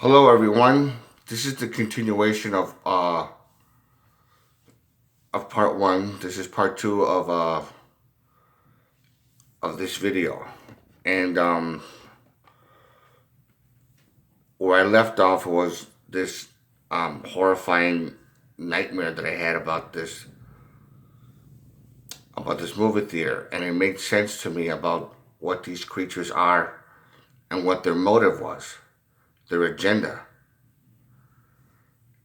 Hello, everyone. This is the continuation of part one. This is part two of this video, and where I left off was this horrifying nightmare that I had about this movie theater, and it made sense to me about what these creatures are and what their motive was, their agenda,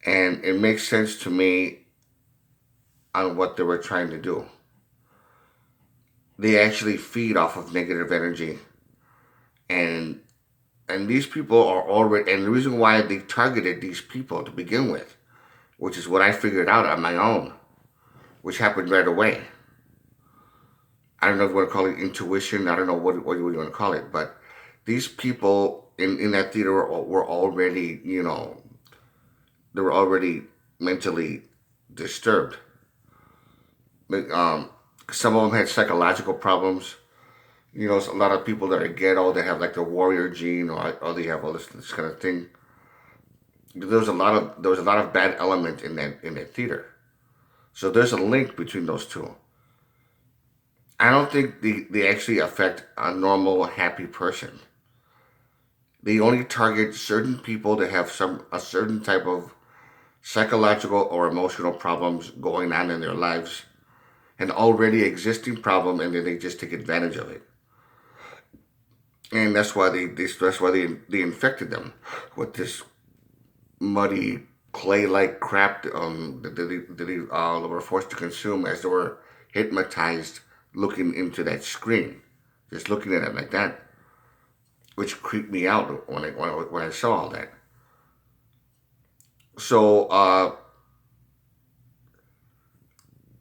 and it makes sense to me on what they were trying to do. They actually feed off of negative energy, and these people are already, and the reason why they targeted these people to begin with, which is what I figured out on my own, which happened right away. I don't know if you want to call it intuition. I don't know what you want to call it, but these people in that theater were already, they were already mentally disturbed. Some of them had psychological problems. A lot of people that are ghetto, they have like the warrior gene, or they have all this kind of thing. There was a lot of bad element in that theater. So there's a link between those two. I don't think they actually affect a normal, happy person. They only target certain people that have a certain type of psychological or emotional problems going on in their lives, an already existing problem, and then they just take advantage of it. And that's why they infected them with this muddy clay-like crap that they were forced to consume as they were hypnotized looking into that screen, just looking at it like that, which creeped me out when I saw all that. So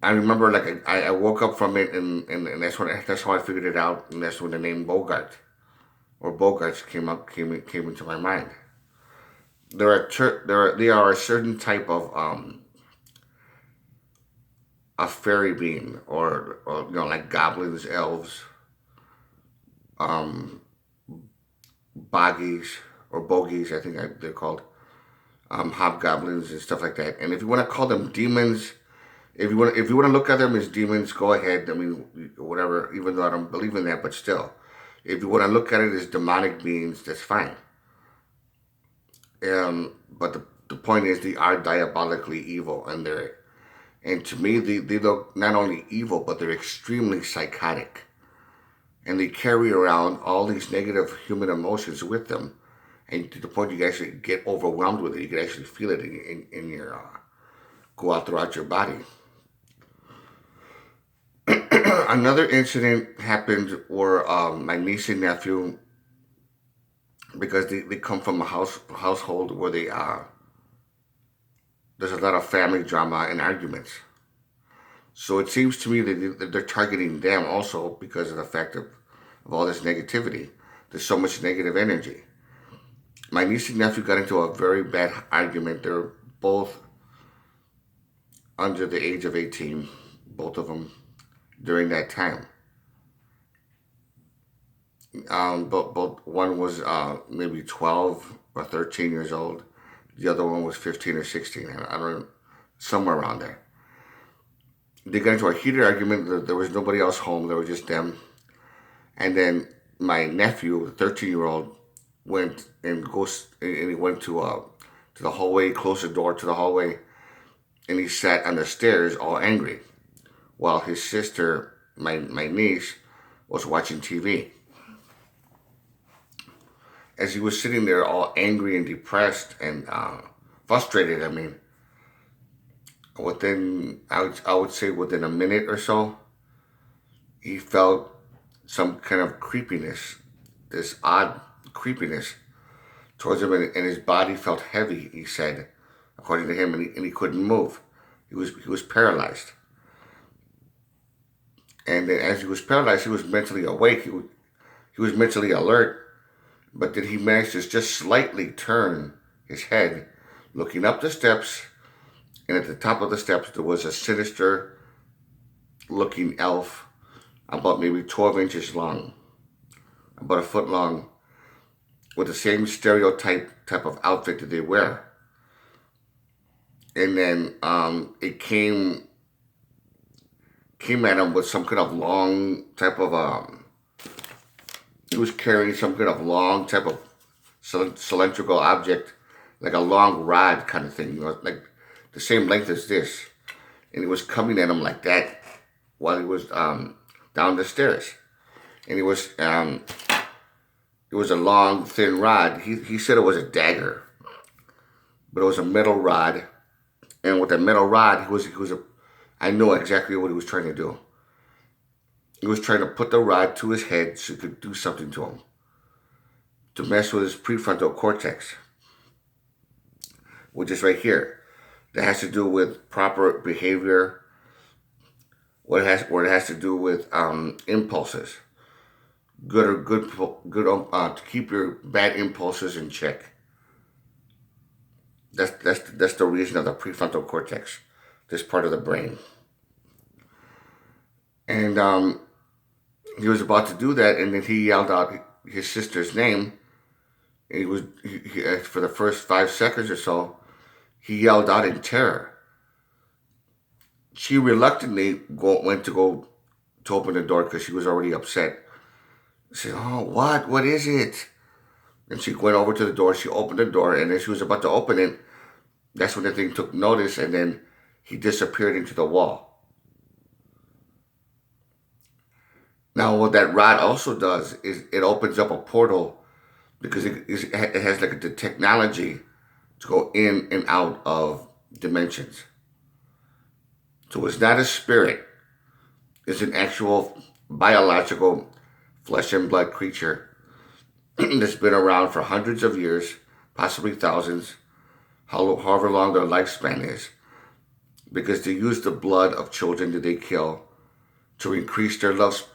I remember, like, I woke up from it, and that's how I figured it out, and that's when the name Bogart or Bogarts came into my mind. They are a certain type of a fairy being, or like goblins, elves, um, boggies or bogies, I think they're called, hobgoblins and stuff like that. And if you want to call them demons, if you want to look at them as demons, go ahead. I mean, whatever. Even though I don't believe in that, but still, if you want to look at it as demonic beings, that's fine. But the point is, they are diabolically evil, and to me, they look not only evil, but they're extremely psychotic, and they carry around all these negative human emotions with them, and to the point you can actually get overwhelmed with it. You can actually feel it in your go out throughout your body. Another incident happened where my niece and nephew, because they come from a household where there's a lot of family drama and arguments. So it seems to me that they're targeting them also because of the fact of all this negativity. There's so much negative energy. My niece and nephew got into a very bad argument. They're both under the age of 18, both of them, during that time. But one was maybe 12 or 13 years old. The other one was 15 or 16. I don't know, somewhere around there. They got into a heated argument. There was nobody else home. There was just them. And then my nephew, the 13-year-old, he went to the hallway, closed the door to the hallway, and he sat on the stairs all angry, while his sister, my niece, was watching TV. As he was sitting there all angry and depressed and frustrated, I mean, I would say within a minute or so, he felt some kind of creepiness, this odd creepiness towards him, and his body felt heavy, he said, according to him, and he couldn't move. He was paralyzed. And then as he was paralyzed, he was mentally awake. He was mentally alert, but then he managed to just slightly turn his head, looking up the steps, and at the top of the steps there was a sinister looking elf, about maybe 12 inches long, about a foot long, with the same stereotype type of outfit that they wear. And then it came at him with some kind of long type of he was carrying some kind of long type of cylindrical object, like a long rod kind of thing, like the same length as this, and he was coming at him like that while he was down the stairs, and it was a long thin rod. He said it was a dagger, but it was a metal rod, and with that metal rod, I know exactly what he was trying to do. He was trying to put the rod to his head so he could do something to him, to mess with his prefrontal cortex, which is right here. That has to do with proper behavior, where it has to do with impulses, good to keep your bad impulses in check. That's the reason of the prefrontal cortex, this part of the brain. And he was about to do that, and then he yelled out his sister's name. And for the first 5 seconds or so, he yelled out in terror. She reluctantly went to open the door because she was already upset. She said, "Oh, what? What is it?" And she went over to the door. She opened the door, and as she was about to open it, that's when the thing took notice, and then he disappeared into the wall. Now, what that rod also does is it opens up a portal because it has like the technology to go in and out of dimensions. So it's not a spirit. It's an actual biological flesh and blood creature that's been around for hundreds of years, possibly thousands, however long their lifespan is, because they use the blood of children that they kill to increase their lifespan.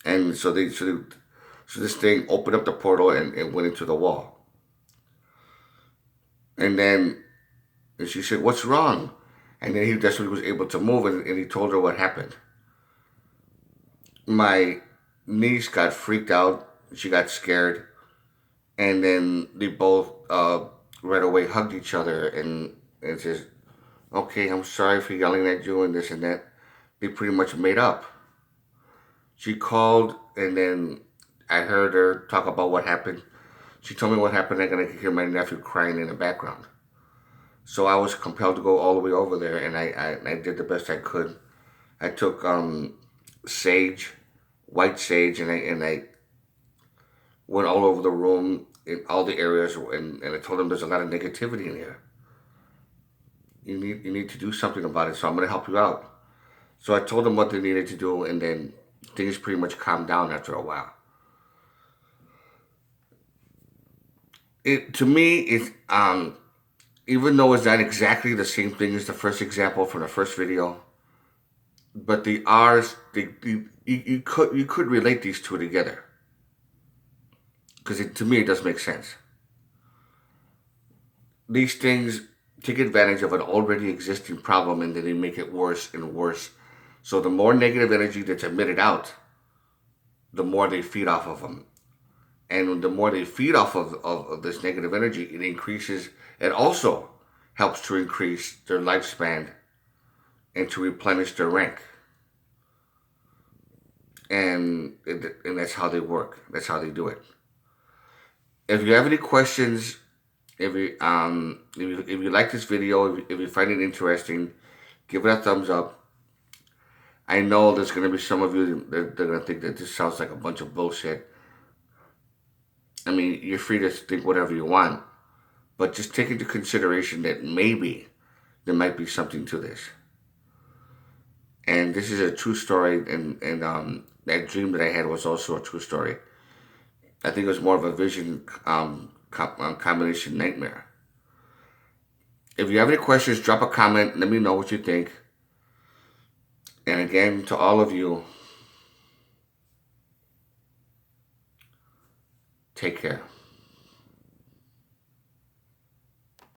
And so this thing opened up the portal and went into the wall. And then she said, "What's wrong?" And then that's when he was able to move, and he told her what happened. My niece got freaked out. She got scared. And then they both right away hugged each other and says, "Okay, I'm sorry for yelling at you and this and that." They pretty much made up. She called, and then I heard her talk about what happened. She told me what happened, and I could hear my nephew crying in the background. So I was compelled to go all the way over there, and I did the best I could. I took sage, white sage, and I went all over the room in all the areas, and I told them there's a lot of negativity in here. You need to do something about it, so I'm going to help you out. So I told them what they needed to do, and then things pretty much calmed down after a while. To me, it's even though it's not exactly the same thing as the first example from the first video, but you could relate these two together, because to me it does make sense. These things take advantage of an already existing problem, and then they make it worse and worse. So the more negative energy that's emitted out, the more they feed off of them. And the more they feed off of this negative energy, it increases. It also helps to increase their lifespan and to replenish their rank. And that's how they work. That's how they do it. If you have any questions, if you like this video, if you find it interesting, give it a thumbs up. I know there's going to be some of you that are going to think that this sounds like a bunch of bullshit. I mean, you're free to think whatever you want, but just take into consideration that maybe there might be something to this. And this is a true story, and that dream that I had was also a true story. I think it was more of a vision combination nightmare. If you have any questions, drop a comment. Let me know what you think. And again, to all of you, take care.